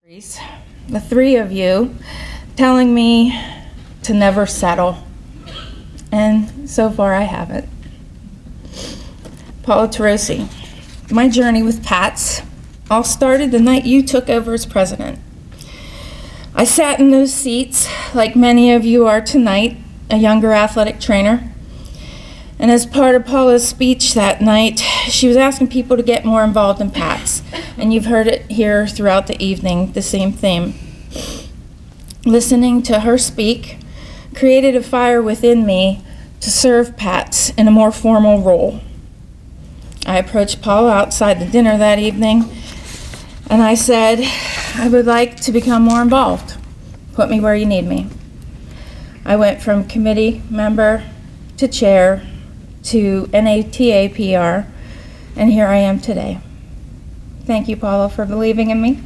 The three of you telling me to never settle, and so far I haven't. Paula Teresa, my journey with PATS all started the night you took over as president. I sat in those seats like many of you are tonight, a younger athletic trainer. And as part of Paula's speech that night, she was asking people to get more involved in PATS. And you've heard it here throughout the evening, the same theme. Listening to her speak created a fire within me to serve PATS in a more formal role. I approached Paula outside the dinner that evening, and I said, I would like to become more involved. Put me where you need me. I went from committee member to chair to NATA PR, and here I am today. Thank you, Paula, for believing in me.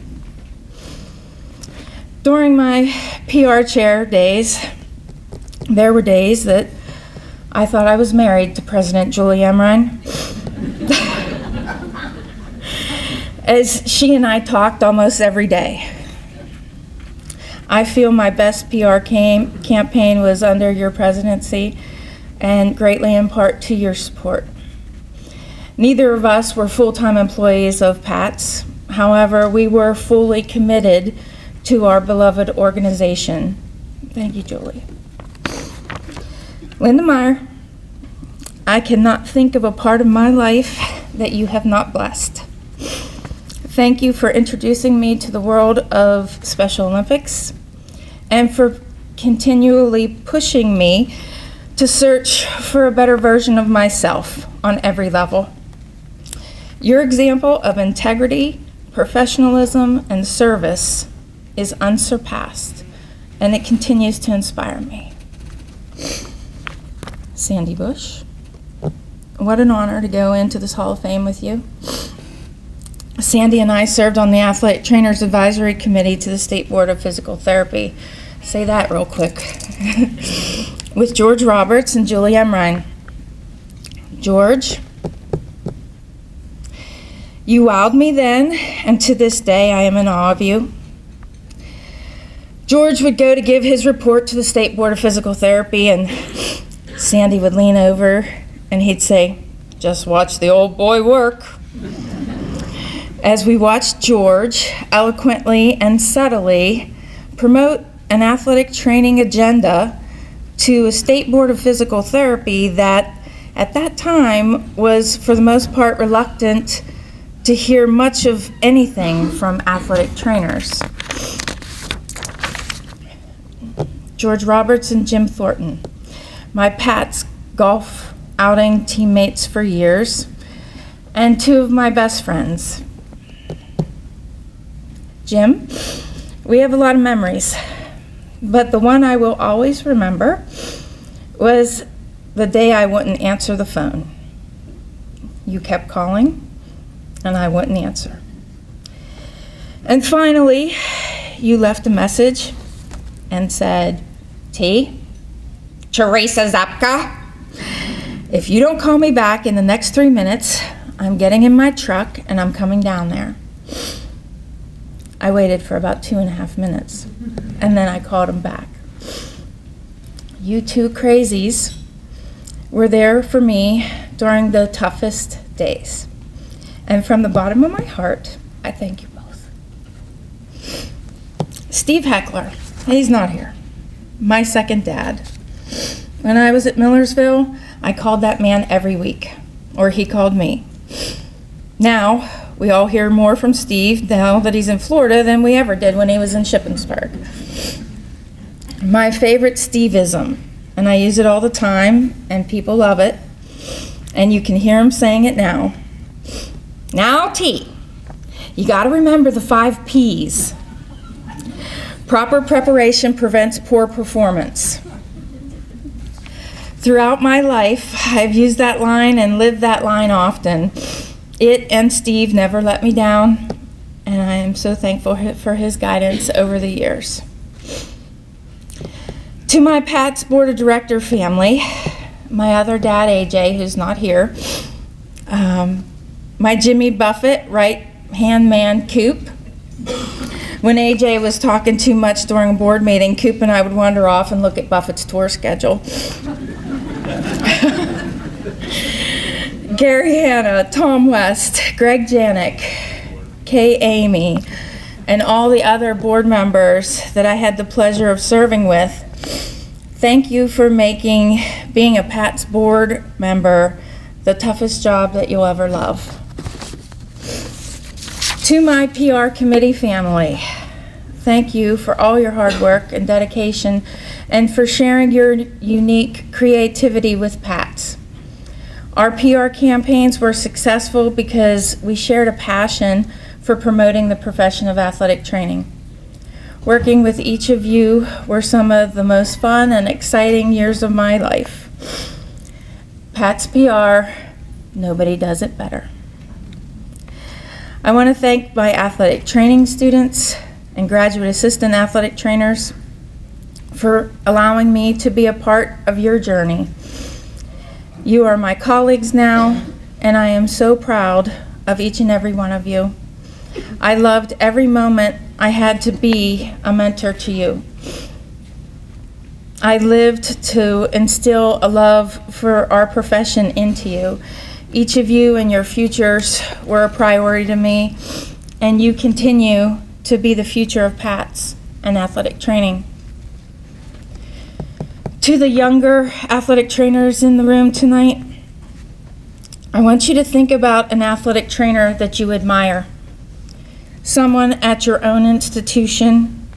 During my PR chair days, there were days that I thought I was married to President Julie Emrine, as she and I talked almost every day. I feel my best PR campaign was under your presidency, and greatly in part to your support. Neither of us were full-time employees of PATS. However, we were fully committed to our beloved organization. Thank you, Julie. Linda Meyer, I cannot think of a part of my life that you have not blessed. Thank you for introducing me to the world of Special Olympics and for continually pushing me to search for a better version of myself on every level. Your example of integrity, professionalism, and service is unsurpassed, and it continues to inspire me. Sandy Bush, what an honor to go into this Hall of Fame with you. Sandy and I served on the Athletic Trainers Advisory Committee to the State Board of Physical Therapy. Say that real quick. With George Roberts and Julie Emrine. George, you wowed me then, and to this day I am in awe of you. George would go to give his report to the State Board of Physical Therapy, and Sandy would lean over and he'd say, "Just watch the old boy work." As we watched George eloquently and subtly promote an athletic training agenda to a State Board of Physical Therapy that at that time was for the most part reluctant to hear much of anything from athletic trainers. George Roberts and Jim Thornton, my PATS golf outing teammates for years, and two of my best friends. Jim, we have a lot of memories, but the one I will always remember was the day I wouldn't answer the phone. You kept calling, and I wouldn't answer. And finally, you left a message and said, Teresa Zepka, if you don't call me back in the next 3 minutes, I'm getting in my truck and I'm coming down there. I waited for about 2.5 minutes, and then I called him back. You two crazies were there for me during the toughest days. And from the bottom of my heart, I thank you both. Steve Heckler, he's not here. My second dad. When I was at Millersville, I called that man every week, or he called me. Now, we all hear more from Steve now that he's in Florida than we ever did when he was in Shippensburg. My favorite Steveism, and I use it all the time, and people love it, and you can hear him saying it now. Now, T, you gotta remember the 5 Ps. Proper preparation prevents poor performance. Throughout my life, I've used that line and lived that line often. It and Steve never let me down, and I am so thankful for his guidance over the years. To my PATS Board of Director family, my other dad, AJ, who's not here, my Jimmy Buffett right-hand man, Coop, When AJ was talking too much during a board meeting, Coop and I would wander off and look at Buffett's tour schedule. Gary Hanna, Tom West, Greg Janik, Kay Amy, and all the other board members that I had the pleasure of serving with, thank you for making being a PATS board member the toughest job that you'll ever love. To my PR committee family, thank you for all your hard work and dedication and for sharing your unique creativity with PATS. Our PR campaigns were successful because we shared a passion for promoting the profession of athletic training. Working with each of you were some of the most fun and exciting years of my life. PATS PR, nobody does it better. I want to thank my athletic training students and graduate assistant athletic trainers for allowing me to be a part of your journey. You are my colleagues now, and I am so proud of each and every one of you. I loved every moment I had to be a mentor to you. I lived to instill a love for our profession into you. Each of you and your futures were a priority to me, and you continue to be the future of PATS and athletic training. To the younger athletic trainers in the room tonight, I want you to think about an athletic trainer that you admire. Someone at your own institution,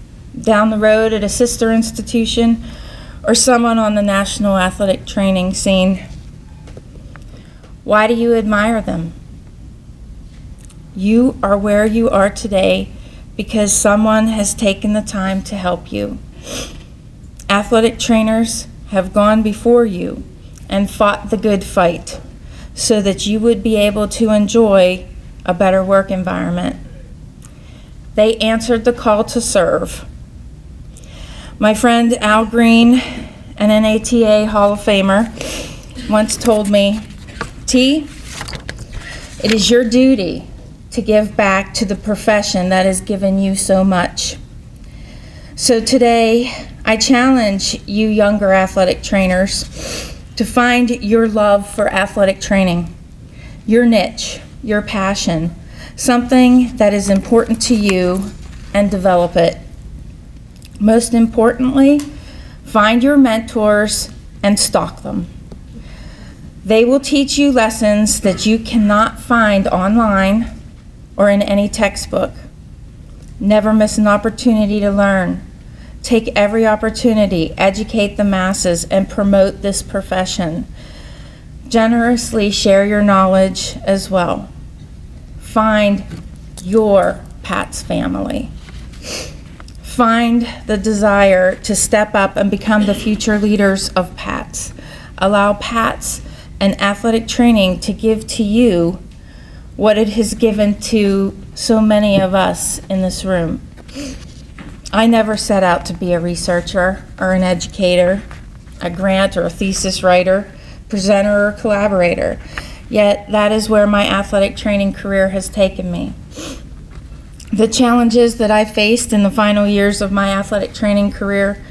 down the road at a sister institution, or someone on the national athletic training scene. Why do you admire them? You are where you are today because someone has taken the time to help you. Athletic trainers have gone before you and fought the good fight so that you would be able to enjoy a better work environment. They answered the call to serve. My friend Al Green, an NATA Hall of Famer, once told me, T, it is your duty to give back to the profession that has given you so much. So today, I challenge you younger athletic trainers to find your love for athletic training, your niche, your passion, something that is important to you, and develop it. Most importantly, find your mentors and stalk them. They will teach you lessons that you cannot find online or in any textbook. Never miss an opportunity to learn. Take every opportunity, educate the masses, and promote this profession. Generously share your knowledge as well. Find your PATS family. Find the desire to step up and become the future leaders of PATS. Allow PATS and athletic training to give to you what it has given to so many of us in this room. I never set out to be a researcher or an educator, a grant or a thesis writer, presenter or collaborator, yet that is where my athletic training career has taken me. The challenges that I faced in the final years of my athletic training career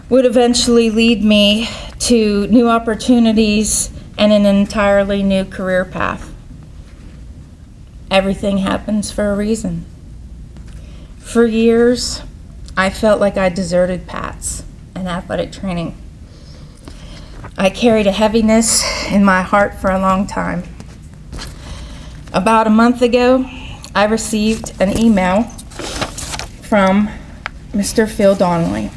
would eventually lead me to new opportunities and an entirely new career path. Everything happens for a reason. For years, I felt like I deserted PATS and athletic training. I carried a heaviness in my heart for a long time. About a month ago, I received an email from Mr. Phil Donnelly,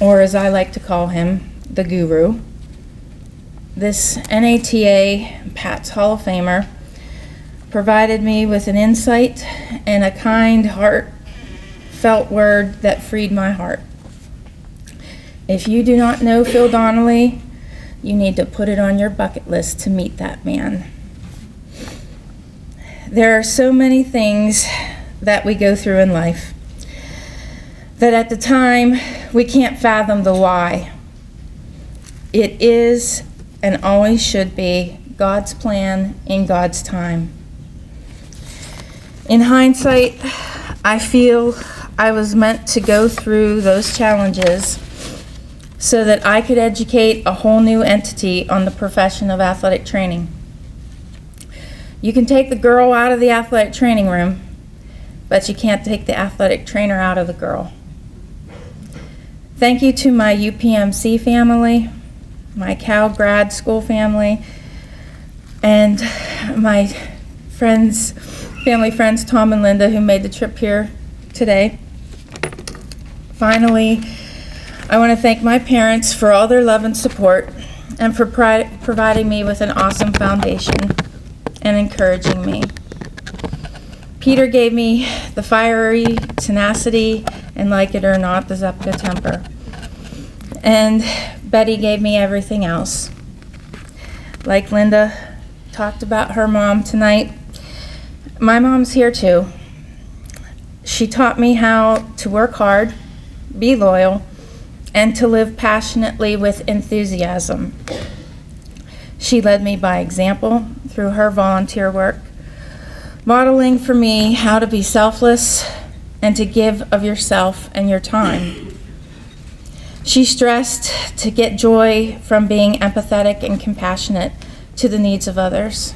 or as I like to call him, the guru. This NATA PATS Hall of Famer provided me with an insight and a kind, heartfelt word that freed my heart. If you do not know Phil Donnelly, you need to put it on your bucket list to meet that man. There are so many things that we go through in life that at the time we can't fathom the why. It is and always should be God's plan in God's time. In hindsight, I feel I was meant to go through those challenges so that I could educate a whole new entity on the profession of athletic training. You can take the girl out of the athletic training room, but you can't take the athletic trainer out of the girl. Thank you to my UPMC family, my Cal grad school family, and my family friends Tom and Linda, who made the trip here today. Finally, I want to thank my parents for all their love and support and for providing me with an awesome foundation and encouraging me. Peter gave me the fiery tenacity and, like it or not, the Zepka temper. And Betty gave me everything else. Like Linda talked about her mom tonight, my mom's here too. She taught me how to work hard, be loyal, and to live passionately with enthusiasm. She led me by example through her volunteer work, modeling for me how to be selfless and to give of yourself and your time. She stressed to get joy from being empathetic and compassionate to the needs of others.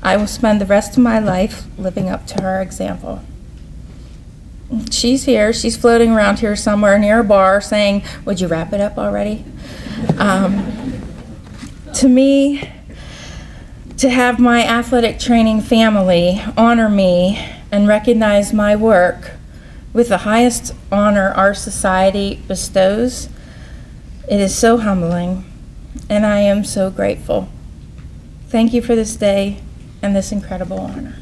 I will spend the rest of my life living up to her example. She's here. She's floating around here somewhere near a bar saying, "Would you wrap it up already?" To me, to have my athletic training family honor me and recognize my work with the highest honor our society bestows, it is so humbling, and I am so grateful. Thank you for this day and this incredible honor.